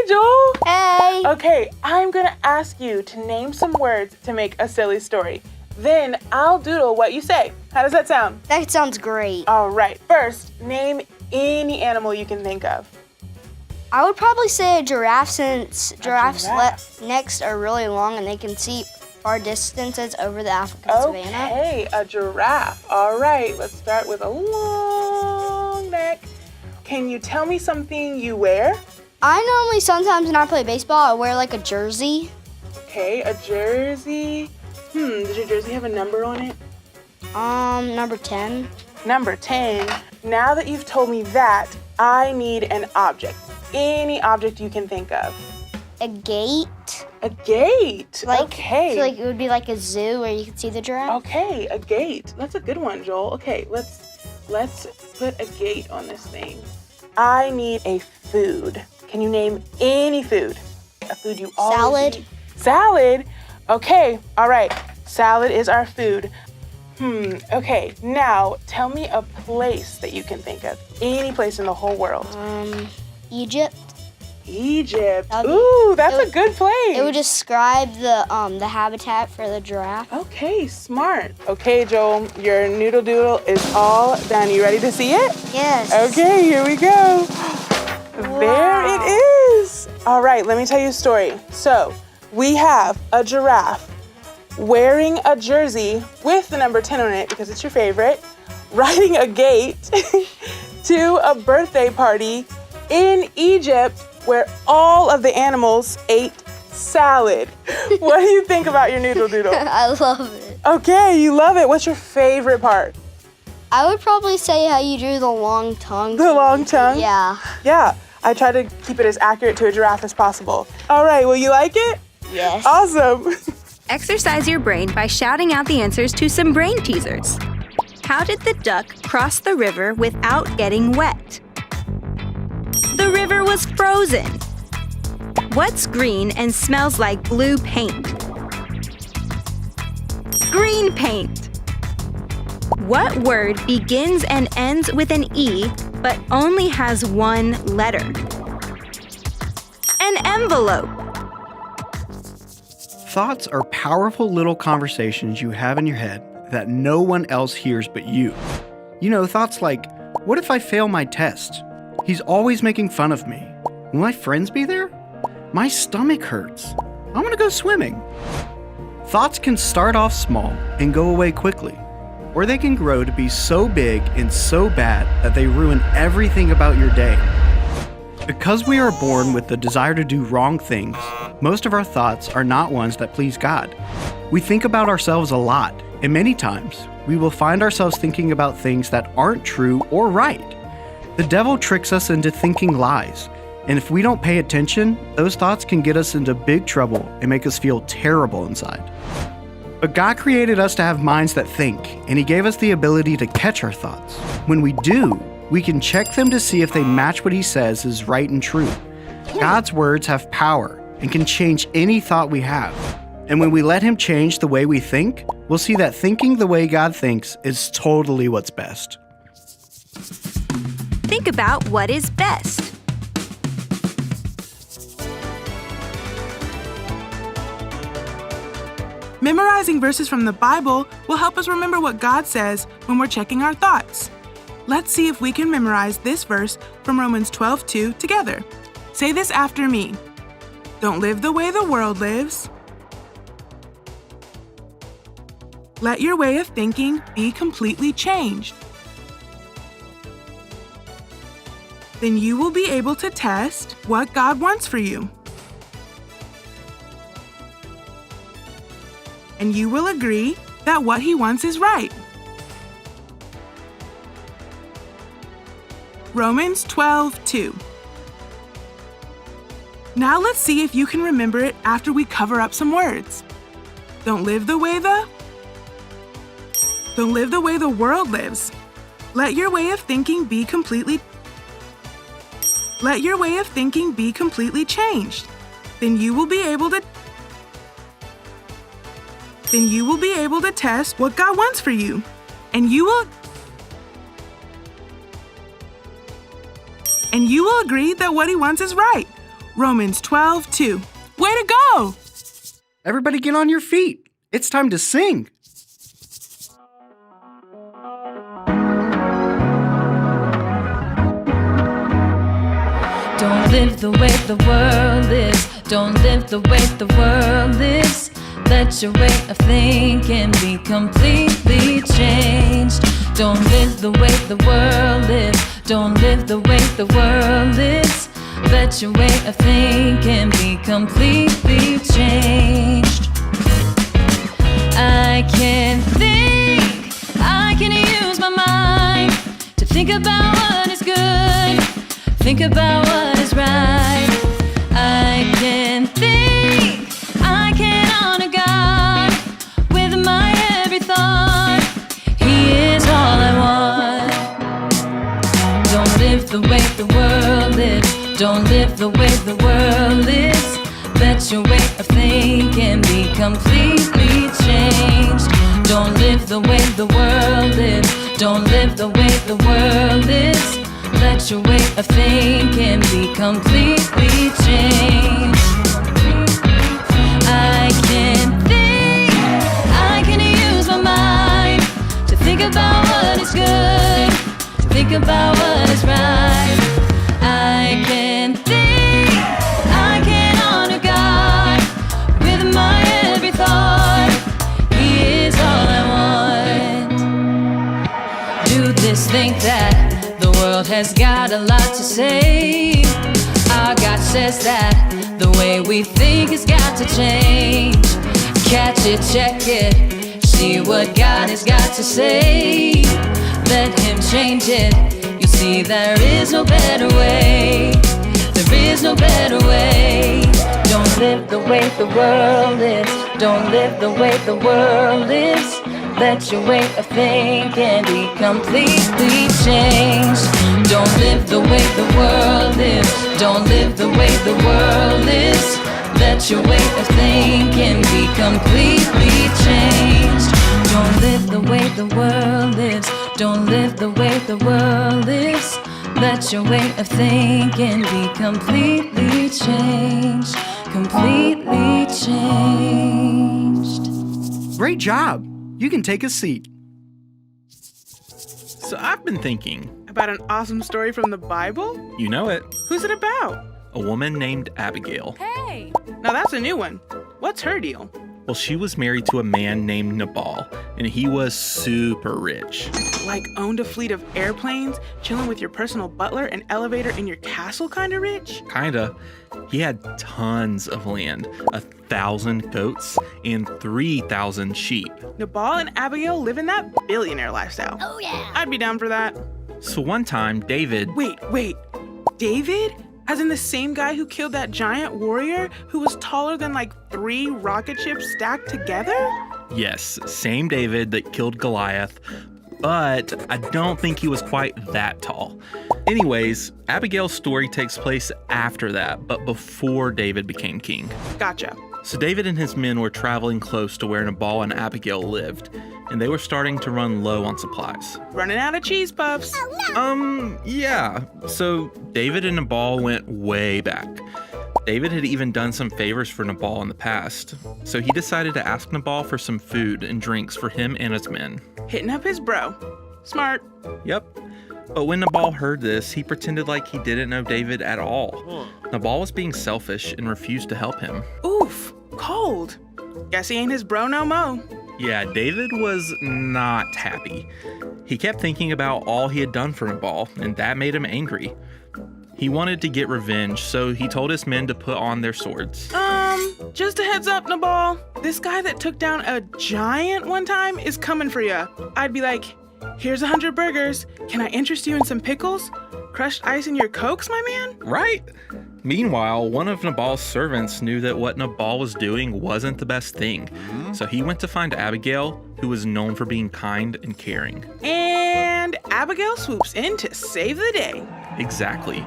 Joel. Hey. Okay, I'm gonna ask you to name some words to make a silly story. Then I'll doodle what you say. How does that sound? That sounds great. All right, first, name any animal you can think of. I would probably say a giraffe since giraffes' giraffe. necks are really long and they can see far distances over the African savanna. Okay, a giraffe. All right, let's start with a long neck. Can you tell me something you wear? I normally sometimes when I play baseball, I wear like a jersey. Okay, a jersey. Does your jersey have a number on it? Number 10. Number 10. Now that you've told me that, I need an object. Any object you can think of. A gate. A gate. Okay. So like it would be like a zoo where you can see the giraffe. Okay, a gate. That's a good one, Joel. Okay, let's put a gate on this thing. I need a food. Can you name any food? A food you always Salad. eat? Salad? Okay, all right. Salad is our food. Okay, now tell me a place that you can think of. Any place in the whole world. Egypt. Egypt. That'd be- Ooh, that's a good place. It would describe the habitat for the giraffe. Okay, smart. Okay, Joel, your noodle doodle is all done. You ready to see it? Yes. Okay, here we go. There it is. All right, let me tell you a story. So, we have a giraffe wearing a jersey with the number 10 on it because it's your favorite, riding a gate to a birthday party in Egypt where all of the animals ate salad. What do you think about your noodle doodle? I love it. Okay, you love it. What's your favorite part? I would probably say how you drew the long tongue. The long tongue? Yeah. Yeah, I try to keep it as accurate to a giraffe as possible. All right, will you like it? Yes. Awesome. Exercise your brain by shouting out the answers to some brain teasers. How did the duck cross the river without getting wet? The river was frozen. What's green and smells like blue paint? Green paint. What word begins and ends with an E but only has one letter? An envelope. Thoughts are powerful little conversations you have in your head that no one else hears but you. You know, thoughts like, what if I fail my test? He's always making fun of me. Will my friends be there? My stomach hurts. I want to go swimming. Thoughts can start off small and go away quickly, or they can grow to be so big and so bad that they ruin everything about your day. Because we are born with the desire to do wrong things, most of our thoughts are not ones that please God. We think about ourselves a lot, and many times we will find ourselves thinking about things that aren't true or right. The devil tricks us into thinking lies, and if we don't pay attention, those thoughts can get us into big trouble and make us feel terrible inside. But God created us to have minds that think, and He gave us the ability to catch our thoughts. When we do, we can check them to see if they match what He says is right and true. God's words have power and can change any thought we have. And when we let Him change the way we think, we'll see that thinking the way God thinks is totally what's best. Think about what is best. Memorizing verses from the Bible will help us remember what God says when we're checking our thoughts. Let's see if we can memorize this verse from Romans 12:2 together. Say this after me. Don't live the way the world lives. Let your way of thinking be completely changed. Then you will be able to test what God wants for you. And you will agree that what He wants is right. Romans 12:2. Now let's see if you can remember it after we cover up some words. Don't live the way the world lives. Let your way of thinking be completely changed. Then you will be able to test what God wants for you. And you will agree that what He wants is right. Romans 12:2. Way to go! Everybody get on your feet. It's time to sing. Don't live the way the world is. Don't live the way the world is. Let your way of thinking be completely changed. Don't live the way the world is. Don't live the way the world is. Let your way of thinking be completely changed. I can think, I can use my mind to think about what is good, think about what is right. I can think, I can honor God with my every thought. He is all I want. Don't live the way the world lives. Don't live the way the world lives. Let your way of thinking be completely changed. Don't live the way the world lives. Don't live the way the world lives. Let your way of thinking be completely changed. I can think, I can use my mind to think about what is good, think about what is right. I can think, I can honor God with my every thought. He is all I want. Do this, think that, the world has got a lot to say. Our God says that the way we think has got to change. Catch it, check it, see what God has got to say. Let Him change it. You'll see there is no better way. There is no better way. Don't live the way the world is. Don't live the way the world is. Let your way of thinking be completely changed. Don't live the way the world is. Don't live the way the world is. Let your way of thinking be completely changed. Don't live the way the world is. Don't live the way the world is. Let your way of thinking be completely changed. Completely changed. Great job. You can take a seat. So I've been thinking, About an awesome story from the Bible? you know it, Who's it about? a woman named Abigail. Now that's a new one. What's her deal? Well, she was married to a man named Nabal, and he was super rich. Like owned a fleet of airplanes, chilling with your personal butler and elevator in your castle kind of rich? Kinda. He had tons of land, 1,000 goats, and 3,000 sheep. Nabal and Abigail living that billionaire lifestyle. Oh, yeah. I'd be down for that. So one time, David, Wait. David? As in the same guy who killed that giant warrior who was taller than like 3 rocket ships stacked together? yes, same David that killed Goliath, but I don't think he was quite that tall. Anyways, Abigail's story takes place after that, but before David became king. Gotcha. So David and his men were traveling close to where Nabal and Abigail lived, and they were starting to run low on supplies. Running out of cheese puffs. Yeah. So David and Nabal went way back. David had even done some favors for Nabal in the past, so he decided to ask Nabal for some food and drinks for him and his men. Hitting up his bro. Smart. Yep. But when Nabal heard this, he pretended like he didn't know David at all. Nabal was being selfish and refused to help him. Oof. Cold. Guess he ain't his bro no mo. Yeah, David was not happy. He kept thinking about all he had done for Nabal, and that made him angry. He wanted to get revenge, so he told his men to put on their swords. Just a heads up, Nabal. This guy that took down a giant one time is coming for ya. I'd be like, here's 100 burgers. Can I interest you in some pickles? Crushed ice in your Cokes, my man? Right? Meanwhile, one of Nabal's servants knew that what Nabal was doing wasn't the best thing. So he went to find Abigail, who was known for being kind and caring. And Abigail swoops in to save the day. Exactly.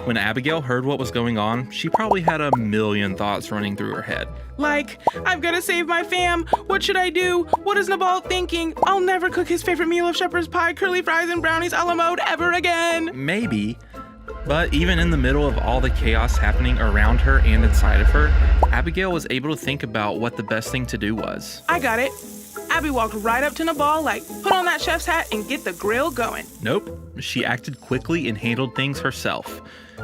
When Abigail heard what was going on, she probably had a million thoughts running through her head. Like, I've got to save my fam. What should I do? What is Nabal thinking? I'll never cook his favorite meal of shepherd's pie, curly fries, and brownies a la mode ever again. Maybe, But even in the middle of all the chaos happening around her and inside of her, Abigail was able to think about what the best thing to do was. I got it. Abby walked right up to Nabal like, put on that chef's hat and get the grill going. Nope, she acted quickly and handled things herself.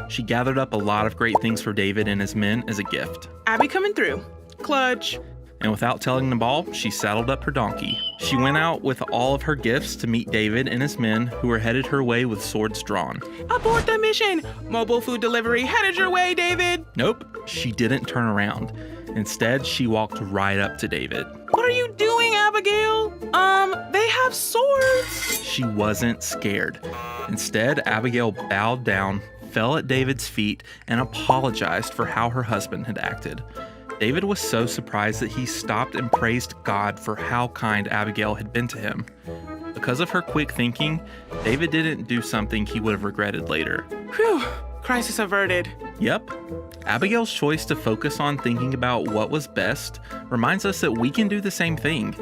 She gathered up a lot of great things for David and his men as a gift. Abby coming through. Clutch. And without telling Nabal, she saddled up her donkey. She went out with all of her gifts to meet David and his men, who were headed her way with swords drawn. Abort the mission. Mobile food delivery headed your way, David. Nope, she didn't turn around. Instead, she walked right up to David. What are you doing, Abigail? They have swords. She wasn't scared. Instead, Abigail bowed down, fell at David's feet, and apologized for how her husband had acted. David was so surprised that he stopped and praised God for how kind Abigail had been to him. Because of her quick thinking, David didn't do something he would have regretted later. Phew, crisis averted. Yep. Abigail's choice to focus on thinking about what was best reminds us that we can do the same thing.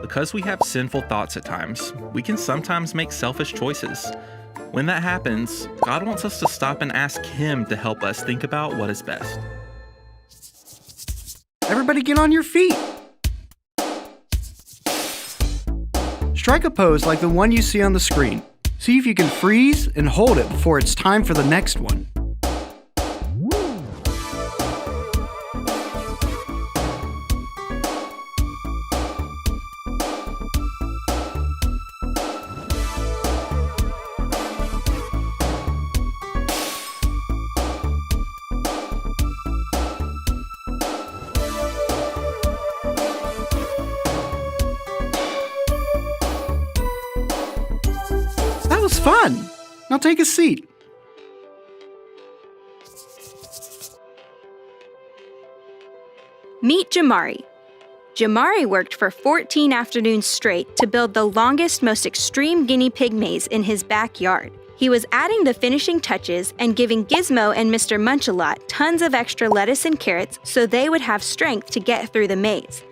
Because we have sinful thoughts at times, we can sometimes make selfish choices. When that happens, God wants us to stop and ask Him to help us think about what is best. Everybody get on your feet. Strike a pose like the one you see on the screen. See if you can freeze and hold it before it's time for the next one. That was fun. Now take a seat. Meet Jamari. Jamari worked for 14 afternoons straight to build the longest, most extreme guinea pig maze in his backyard. He was adding the finishing touches and giving Gizmo and Mr. Munchalot tons of extra lettuce and carrots so they would have strength to get through the maze.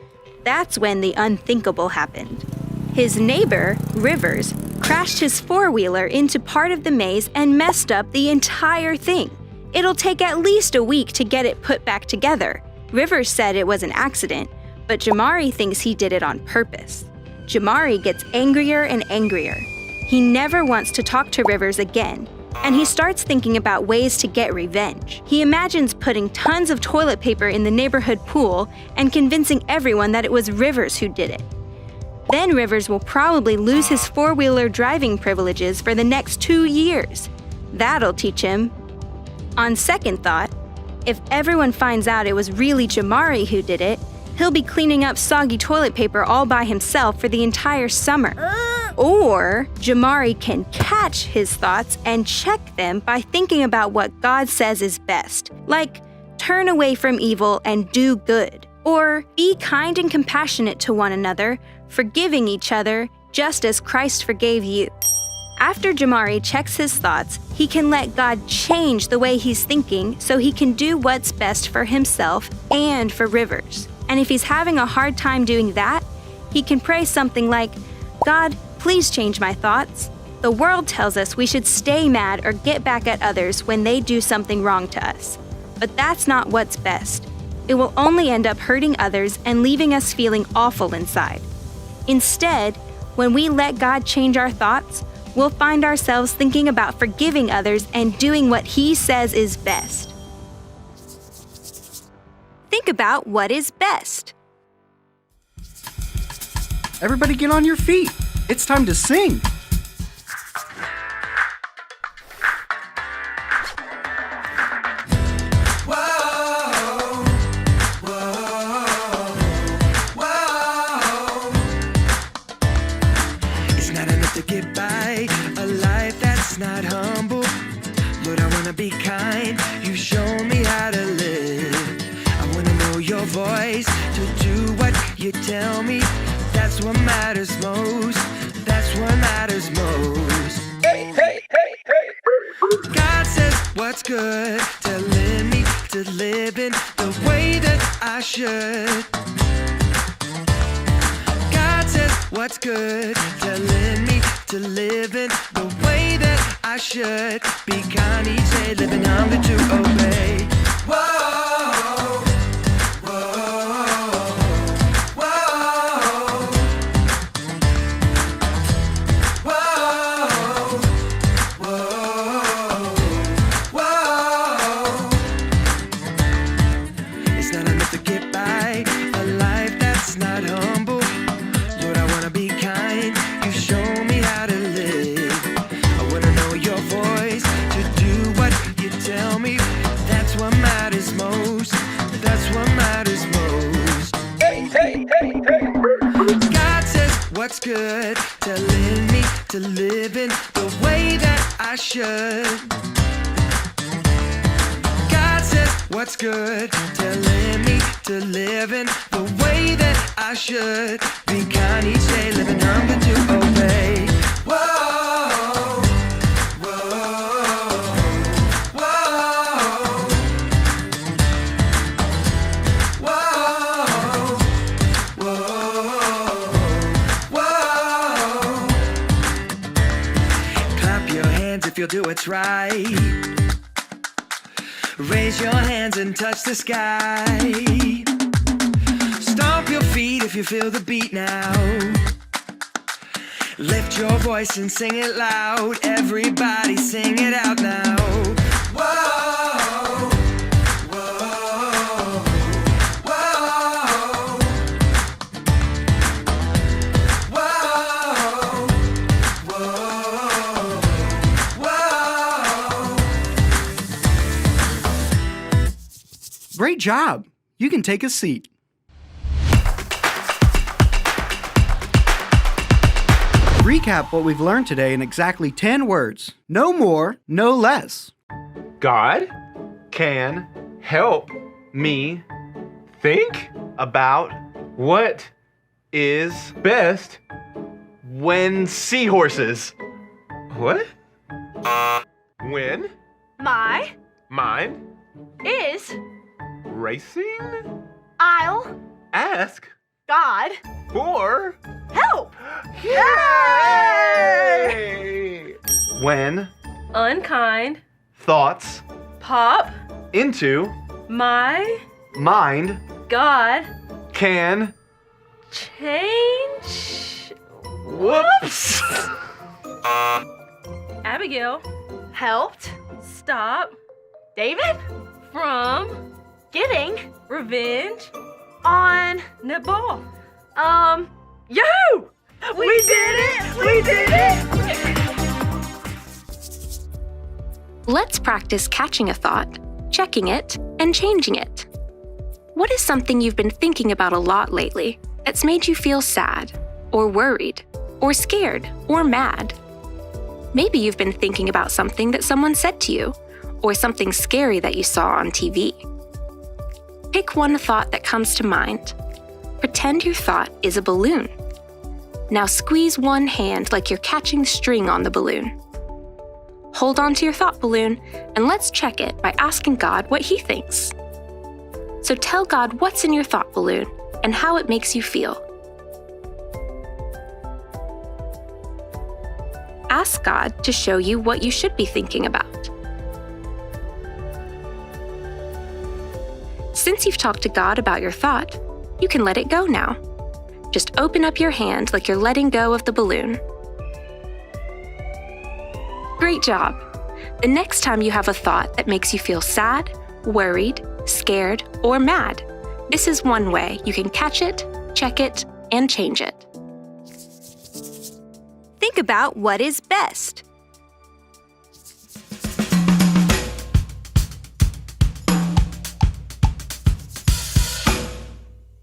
That's when the unthinkable happened. His neighbor, Rivers, crashed his four-wheeler into part of the maze and messed up the entire thing. It'll take at least a week to get it put back together. Rivers said it was an accident, but Jamari thinks he did it on purpose. Jamari gets angrier and angrier. He never wants to talk to Rivers again, and he starts thinking about ways to get revenge. He imagines putting tons of toilet paper in the neighborhood pool and convincing everyone that it was Rivers who did it. Then Rivers will probably lose his four-wheeler driving privileges for the next 2 years. That'll teach him. On second thought, if everyone finds out it was really Jamari who did it, he'll be cleaning up soggy toilet paper all by himself for the entire summer. Or Jamari can catch his thoughts and check them by thinking about what God says is best, like turn away from evil and do good, or be kind and compassionate to one another, forgiving each other just as Christ forgave you. After Jamari checks his thoughts, he can let God change the way he's thinking so he can do what's best for himself and for Rivers. And if he's having a hard time doing that, he can pray something like, God, please change my thoughts. The world tells us we should stay mad or get back at others when they do something wrong to us. But that's not what's best. It will only end up hurting others and leaving us feeling awful inside. Instead, when we let God change our thoughts, we'll find ourselves thinking about forgiving others and doing what He says is best. Think about what is best. Everybody get on your feet. It's time to sing. Get by a life that's not humble. Lord, I wanna be kind. You show me how to live. I wanna know your voice to do what you tell me. That's what matters most. That's what matters most. Hey, hey, hey, hey. God says what's good, telling me to live in the way that I should. God says what's good, telling me to live in the way that I should. Be kind each day, living humbly to obey. Whoa, whoa, whoa, whoa, whoa, whoa. It's not enough to get by a life that's not humble. Lord, I wanna be kind. You show me how to live. I wanna know your voice to do what you tell me. That's what matters most. That's what matters most. Hey, hey, hey, hey. God says what's good, telling me to live in the way that I should. God says what's good, telling me to live in the way that I should. Be kind each day, living humbly to obey. Whoa, whoa, whoa, whoa, whoa, whoa. Clap your hands if you'll do what's right. Raise your hands and touch the sky. Stomp your feet if you feel the beat now. Lift your voice and sing it loud. Everybody sing it out now. Whoa, whoa, whoa, whoa, whoa, whoa. Great job! You can take a seat. Recap what we've learned today in exactly 10 words. No more, no less. God can help me think about what is best when seahorses. What? When My mind is racing? I'll Ask God for help. Yay! When Unkind thoughts pop into my mind God can change. whoops. Abigail helped stop David from getting revenge on Nabal. Yo! We did it! We did it! Let's practice catching a thought, checking it, and changing it. What is something you've been thinking about a lot lately that's made you feel sad, or worried, or scared, or mad? Maybe you've been thinking about something that someone said to you, or something scary that you saw on TV. Pick one thought that comes to mind. Pretend your thought is a balloon. Now squeeze one hand like you're catching string on the balloon. Hold on to your thought balloon, and let's check it by asking God what He thinks. So tell God what's in your thought balloon and how it makes you feel. Ask God to show you what you should be thinking about. Since you've talked to God about your thought, you can let it go now. Just open up your hand like you're letting go of the balloon. Great job! The next time you have a thought that makes you feel sad, worried, scared, or mad, this is one way you can catch it, check it, and change it. Think about what is best.